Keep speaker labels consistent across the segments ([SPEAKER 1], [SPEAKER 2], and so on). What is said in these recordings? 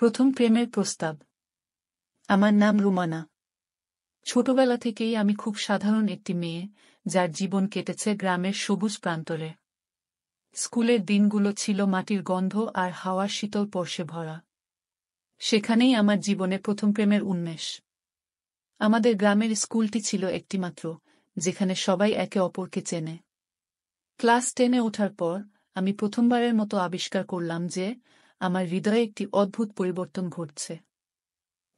[SPEAKER 1] প্রথম প্রেমের প্রস্তাব। আমার নাম রুমানা। ছোটবেলা থেকেই আমি খুব সাধারণ একটি মেয়ে, যার জীবন কেটেছে গ্রামের সবুজ প্রান্তরে। স্কুলের দিনগুলো ছিল মাটির গন্ধ আর হাওয়ার শীতল স্পর্শে ভরা। সেখানেই আমার জীবনে প্রথম প্রেমের উন্মেষ। আমাদের গ্রামের স্কুলটি ছিল একটিমাত্র, যেখানে সবাই একে অপরকে চেনে। ক্লাস 10-এ ওঠার পর আমি প্রথমবারের মতো আবিষ্কার করলাম যে আমার হৃদয়ে একটি অদ্ভুত পরিবর্তন ঘটছে।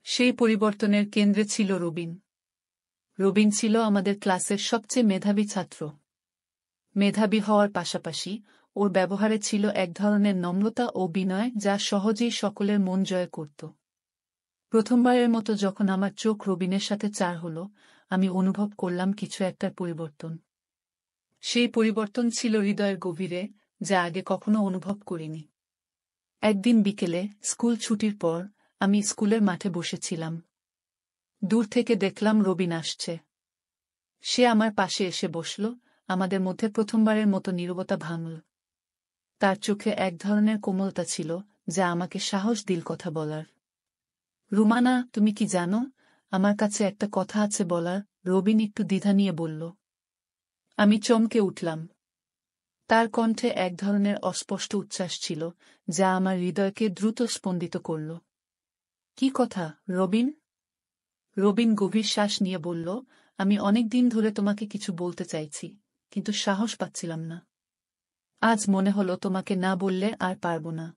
[SPEAKER 1] সেই পরিবর্তনের কেন্দ্রে ছিল রবিন। রবিন ছিল আমাদের ক্লাসের সবচেয়ে মেধাবী ছাত্র। মেধাবী হওয়ার পাশাপাশি ওর ব্যবহারে ছিল এক ধরনের নম্রতা ও বিনয় যা সহজেই সকলের মন জয় করত। প্রথমবারের মতো যখন আমার চোখ রবিনের সাথে চার হল, আমি অনুভব করলাম কিছু একটার পরিবর্তন। সেই পরিবর্তন ছিল হৃদয়ের গভীরে, যা আগে কখনো অনুভব করিনি। একদিন বিকেলে স্কুল ছুটির পর আমি স্কুলের মাঠে বসেছিলাম। দূর থেকে দেখলাম রবিন আসছে। সে আমার পাশে এসে বসল, আমাদের মধ্যে প্রথমবারের মতো নীরবতা ভাঙল। তার চোখে এক ধরনের কোমলতা ছিল, যা আমাকে সাহস দিল কথা বলার। রুমানা, তুমি কি জানো, আমার কাছে একটা কথা আছে বলার, রবিন একটু দ্বিধা নিয়ে বলল। আমি চমকে উঠলাম। তার কণ্ঠে এক ধরনের অস্পষ্ট উচ্ছ্বাস ছিল, যা আমার হৃদয়কে দ্রুত স্পন্দিত করল। কি কথা, রবিন? রবিন গভীর শ্বাস নিয়ে বলল, আমি অনেক দিন ধরে তোমাকে কিছু বলতে চাইছি, কিন্তু সাহস পাচ্ছিলাম না। আজ মনে হলো তোমাকে না বললে আর পারব না।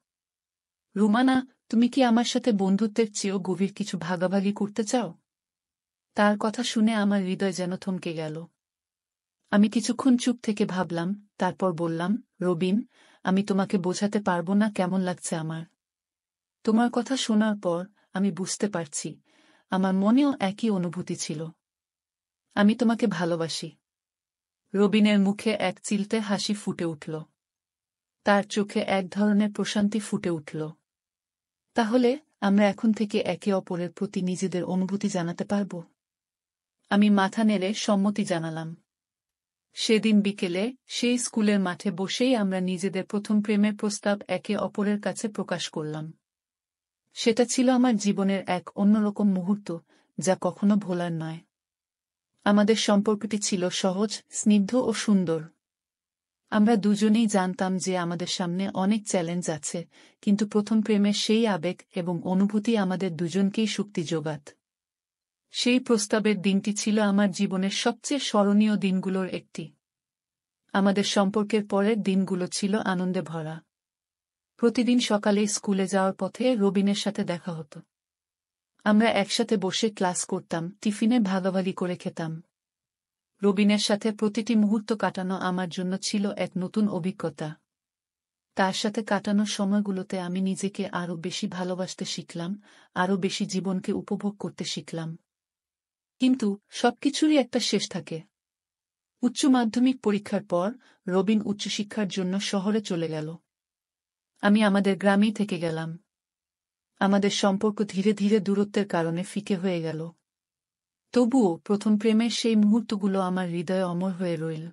[SPEAKER 1] রুমানা, তুমি কি আমার সাথে বন্ধুত্বের চেয়েও গভীর কিছু ভাগাভাগি করতে চাও? তার কথা শুনে আমার হৃদয় যেন থমকে গেল। আমি কিছুক্ষণ চুপ থেকে ভাবলাম, তারপর বললাম, রবিন, আমি তোমাকে বোঝাতে পারব না কেমন লাগছে আমার। তোমার কথা শোনার পর আমি বুঝতে পারছি, আমার মনেও একই অনুভূতি ছিল। আমি তোমাকে ভালোবাসি। রবিনের মুখে এক চিলতে হাসি ফুটে উঠল। তার চোখে এক ধরনের প্রশান্তি ফুটে উঠল। তাহলে আমরা এখন থেকে একে অপরের প্রতি নিজেদের অনুভূতি জানাতে পারব? আমি মাথা নেড়ে সম্মতি জানালাম। সেদিন বিকেলে সেই স্কুলের মাঠে বসেই আমরা নিজেদের প্রথম প্রেমের প্রস্তাব একে অপরের কাছে প্রকাশ করলাম। সেটা ছিল আমার জীবনের এক অন্যরকম মুহূর্ত, যা কখনো ভোলার নয়। আমাদের সম্পর্কটি ছিল সহজ, স্নিগ্ধ ও সুন্দর। আমরা দুজনেই জানতাম যে আমাদের সামনে অনেক চ্যালেঞ্জ আছে, কিন্তু প্রথম প্রেমের সেই আবেগ এবং অনুভূতি আমাদের দুজনকেই শক্তি যোগাত। সেই প্রস্তাবের দিনটি ছিল আমার জীবনের সবচেয়ে স্মরণীয় দিনগুলোর একটি। আমাদের সম্পর্কের পরের দিনগুলো ছিল আনন্দে ভরা। প্রতিদিন সকালে স্কুলে যাওয়ার পথে রবিনের সাথে দেখা হতো। আমরা একসাথে বসে ক্লাস করতাম, টিফিনে ভাগাভাগি করে খেতাম। রবিনের সাথে প্রতিটি মুহূর্ত কাটানো আমার জন্য ছিল এক নতুন অভিজ্ঞতা। তার সাথে কাটানো সময়গুলোতে আমি নিজেকে আরও বেশি ভালোবাসতে শিখলাম, আরও বেশি জীবনকে উপভোগ করতে শিখলাম। কিন্তু সবকিছুরই একটা শেষ থাকে। উচ্চ মাধ্যমিক পরীক্ষার পর রবিন উচ্চশিক্ষার জন্য শহরে চলে গেল। আমি আমাদের গ্রামেই থেকে গেলাম। আমাদের সম্পর্ক ধীরে ধীরে দূরত্বের কারণে ফিকে হয়ে গেল। তবুও প্রথম প্রেমের সেই মুহূর্তগুলো আমার হৃদয়ে অমর হয়ে রইল।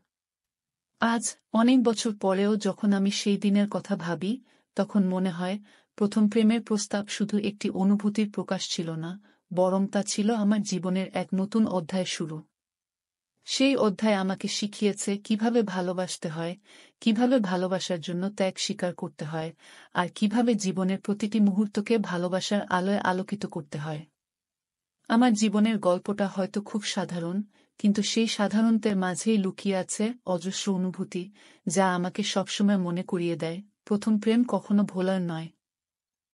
[SPEAKER 1] আজ অনেক বছর পরেও যখন আমি সেই দিনের কথা ভাবি, তখন মনে হয় প্রথম প্রেমের প্রস্তাব শুধু একটি অনুভূতির প্রকাশ ছিল না, বরং তা ছিল আমার জীবনের এক নতুন অধ্যায় শুরু। সেই অধ্যায় আমাকে শিখিয়েছে কিভাবে ভালোবাসতে হয়, কিভাবে ভালোবাসার জন্য ত্যাগ স্বীকার করতে হয়, আর কিভাবে জীবনের প্রতিটি মুহূর্তকে ভালোবাসার আলোয় আলোকিত করতে হয়। আমার জীবনের গল্পটা হয়তো খুব সাধারণ, কিন্তু সেই সাধারণত্বের মাঝেই লুকিয়ে আছে অজস্র অনুভূতি, যা আমাকে সবসময় মনে করিয়ে দেয়, প্রথম প্রেম কখনো ভোলার নয়।